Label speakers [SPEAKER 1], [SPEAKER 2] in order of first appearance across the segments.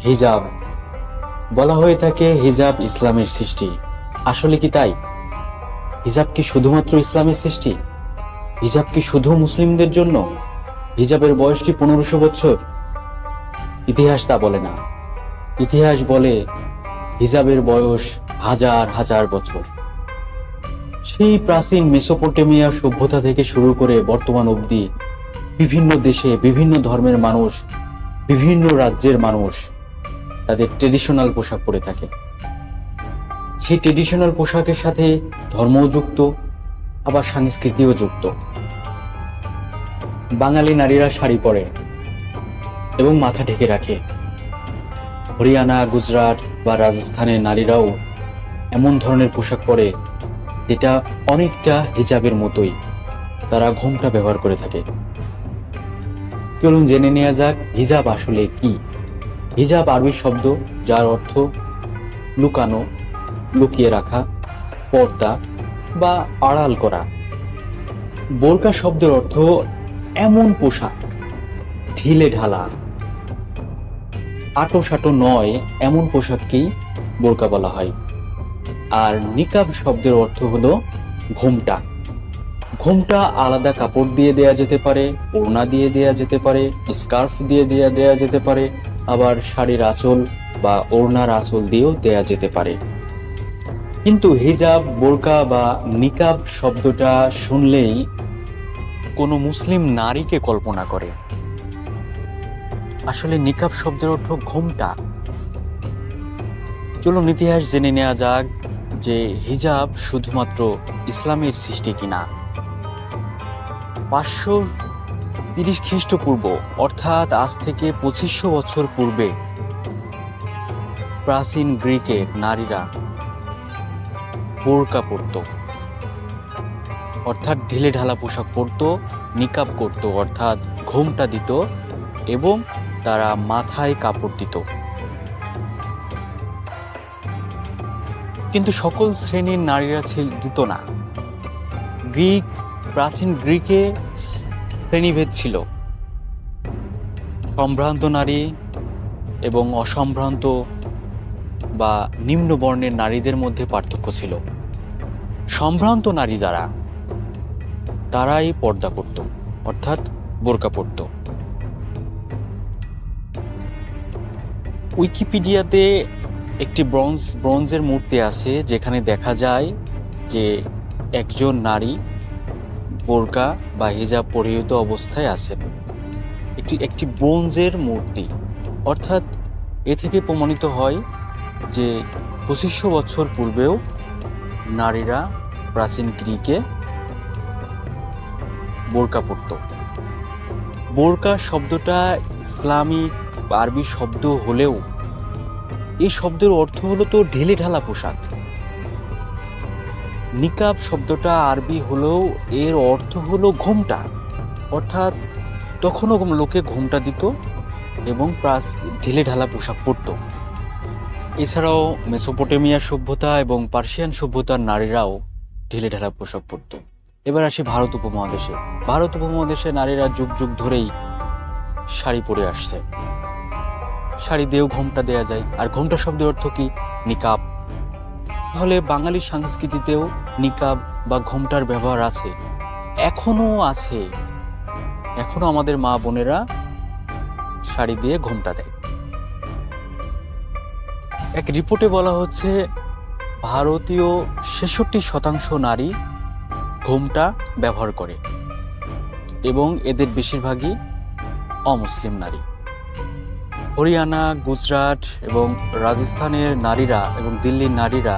[SPEAKER 1] হিজাব বলা হয়ে থাকে, হিজাব ইসলামের সৃষ্টি। আসলে কি তাই? হিজাব কি শুধুমাত্র ইসলামের সৃষ্টি? হিজাব কি শুধু মুসলিমদের জন্য? হিজাবের বয়স কি 1500 বছর? ইতিহাস তা বলে না। ইতিহাস বলে হিজাবের বয়স হাজার হাজার বছর। সেই প্রাচীন মেসোপটেমিয়া সভ্যতা থেকে শুরু করে বর্তমান অবধি বিভিন্ন দেশে বিভিন্ন ধর্মের মানুষ, বিভিন্ন রাজ্যের মানুষ তাদের ট্রেডিশনাল পোশাক পরে থাকে। সেই ট্রেডিশনাল পোশাকের সাথে ধর্মও যুক্ত, আবার সংস্কৃতিও যুক্ত। বাঙালি নারীরা শাড়ি পরে এবং মাথা ঢেকে রাখে। হরিয়ানা, গুজরাট বা রাজস্থানের নারীরাও এমন ধরনের পোশাক পরে যেটা অনেকটা হিজাবের মতোই। তারা ঘোমটা ব্যবহার করে থাকে। চলুন জেনে নেওয়া যাক হিজাব আসলে কি। হিজাব আরবি শব্দ, যার অর্থ লুকানো, লুকিয়ে রাখা, পর্দা বা আড়াল করা। বোরকা শব্দের অর্থ এমন পোশাক, ঢিলে ঢালা, আটো সাটো নয় এমন পোশাককেই বোরকা বলা হয়। আর নিকাব শব্দের অর্থ হলো ঘোমটা। ঘোমটা আলাদা কাপড় দিয়ে দেয়া যেতে পারে, ওড়না দিয়ে দেয়া যেতে পারে, স্কার্ফ দিয়ে দেয়া যেতে পারে, আবার শাড়ির আঁচল বা ওড়নার আঁচল দিয়েও দেয়া যেতে পারে। কিন্তু হিজাব, বোরকা বা নিকাব শব্দটা শুনলেই কোনো মুসলিম নারীকে কল্পনা করে। আসলে নিকাব শব্দের অর্থ ঘোমটা। চলুন ইতিহাস জেনে নেওয়া যাক যে হিজাব শুধুমাত্র ইসলামের সৃষ্টি কিনা। 530 খ্রিস্টপূর্ব অর্থাৎ আজ থেকে 2500 বছর পূর্বে প্রাচীন গ্রিকের নারীরা বোরকা পরত, অর্থাৎ ঢিলে ঢালা পোশাক পরত, নিকাব করত অর্থাৎ ঘোমটা দিত এবং তারা মাথায় কাপড় দিত। কিন্তু সকল শ্রেণীর নারীরা দিত না। প্রাচীন গ্রিকে শ্রেণীভেদ ছিল। সম্ভ্রান্ত নারী এবং অসম্ভ্রান্ত বা নিম্ন বর্ণের নারীদের মধ্যে পার্থক্য ছিল। সম্ভ্রান্ত নারী যারা, তারাই পর্দা করত অর্থাৎ বোরকা পরত। উইকিপিডিয়াতে একটি ব্রোঞ্জের মূর্তি আছে যেখানে দেখা যায় যে একজন নারী বোরকা বা হিজাব পরিহিত অবস্থায় আছেন। একটি ব্রোঞ্জের মূর্তি, অর্থাৎ এ থেকে প্রমাণিত হয় যে 2500 বছর পূর্বেও নারীরা প্রাচীন গ্রিকে বোরকা পরত। বোরকা শব্দটা ইসলামিক আরবি শব্দ হলেও এই শব্দের অর্থ হলো তো ঢিলে ঢালা পোশাক। নিকাব শব্দটা আরবি হলেও এর অর্থ হলো ঘোমটা, অর্থাৎ তখনও লোকে ঘোমটা দিত এবং ঢিলে ঢালা পোশাক পরত। এছাড়াও মেসোপটেমিয়া সভ্যতা এবং পার্সিয়ান সভ্যতার নারীরাও ঢিলে ঢালা পোশাক পরত। এবার আসি ভারত উপমহাদেশে। ভারত উপমহাদেশে নারীরা যুগ যুগ ধরেই শাড়ি পরে আসছে। শাড়ি দিয়েও ঘোমটা দেয়া যায়। আর ঘোমটা শব্দের অর্থ কি? নিকাব। তাহলে বাঙালি সংস্কৃতিতেও নিকাব বা ঘোমটার ব্যবহার আছে, এখনো আছে। এখনো আমাদের মা বোনেরা শাড়ি দিয়ে ঘোমটা দেয়। এক রিপোর্টে বলা হচ্ছে ভারতীয় 66% নারী ঘোমটা ব্যবহার করে এবং এদের বেশিরভাগই অমুসলিম নারী। হরিয়ানা, গুজরাট এবং রাজস্থানের নারীরা এবং দিল্লির নারীরা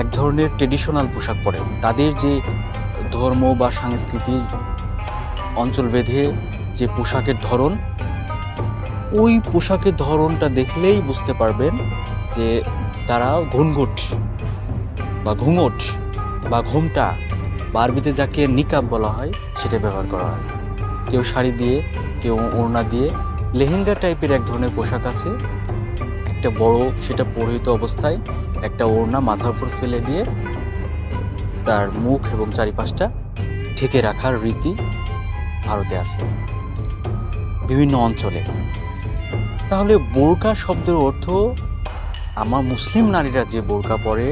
[SPEAKER 1] এক ধরনের ট্রেডিশনাল পোশাক পরে। তাদের যে ধর্ম বা সংস্কৃতি অঞ্চল ভেদে যে পোশাকের ধরন, ওই পোশাকের ধরনটা দেখলেই বুঝতে পারবেন যে তারা ঘুনঘুট বা ঘুঙট বা ঘোমটা বা আরবিতে যাকে নিকাব বলা হয় সেটা ব্যবহার করা হয়। কেউ শাড়ি দিয়ে, কেউ ওড়না দিয়ে। লেহেঙ্গা টাইপের এক ধরনের পোশাক আছে, একটা বড়, সেটা পরিহিত অবস্থায় একটা ওড়না মাথার উপর ফেলে দিয়ে তার মুখ এবং চারিপাশটা ঢেকে রাখার রীতি ভারতে আছে বিভিন্ন অঞ্চলে। তাহলে বোরকা শব্দের অর্থ আমার মুসলিম নারীরা যে বোরকা পরে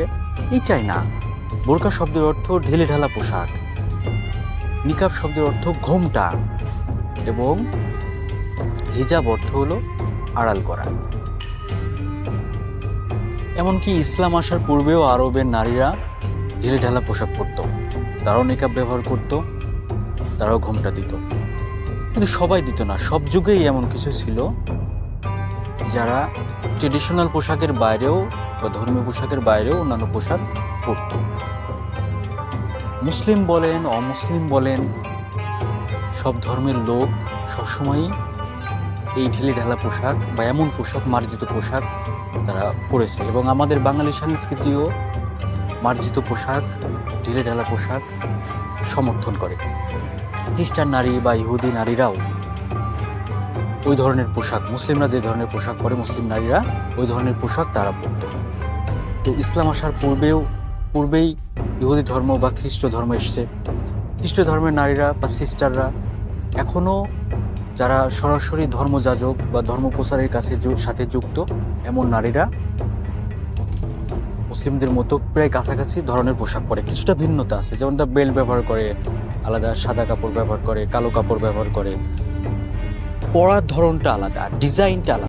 [SPEAKER 1] এটাই না। বোরকা শব্দের অর্থ ঢিলে ঢালা পোশাক, নিকাব শব্দের অর্থ ঘোমটা এবং হিজাব অর্থ হলো আড়াল করা। এমনকি ইসলাম আসার পূর্বেও আরবের নারীরা ঢিলে ঢালা পোশাক পরত, তারাও নিকাব ব্যবহার করত, তারাও ঘোমটা দিত। কিন্তু সবাই দিত না। সব যুগেই এমন কিছু ছিল যারা ট্রেডিশনাল পোশাকের বাইরেও বা ধর্মীয় পোশাকের বাইরেও অন্যান্য পোশাক পরত। মুসলিম বলেন অমুসলিম বলেন, সব ধর্মের লোক সবসময়ই এই ঢিলে ঢালা পোশাক বা এমন পোশাক, মার্জিত পোশাক তারা পরেছে। এবং আমাদের বাঙালি সংস্কৃতিও মার্জিত পোশাক, ঢিলে ঢালা পোশাক সমর্থন করে। খ্রিস্টান নারী বা ইহুদি নারীরাও ওই ধরনের পোশাক, মুসলিমরা যে ধরনের পোশাক পরে মুসলিম নারীরা ওই ধরনের পোশাক তারা পরত। তো ইসলাম আসার পূর্বেই ইহুদি ধর্ম বা খ্রিস্ট ধর্ম এসেছে। খ্রিস্ট ধর্মের নারীরা বা সিস্টাররা এখনও যারা সরাসরি ধর্মযাজক বা ধর্ম প্রচারের সাথে যুক্ত, এমন নারীরা মুসলিমদের মতো প্রায় কাছাকাছি ধরনের পোশাক পরে। কিছুটা ভিন্নতা আছে, যেমন তারা বেল্ট ব্যবহার করে, আলাদা সাদা কাপড় ব্যবহার করে, কালো কাপড় ব্যবহার করে। পরার ধরনটা আলাদা, ডিজাইনটা আলাদা।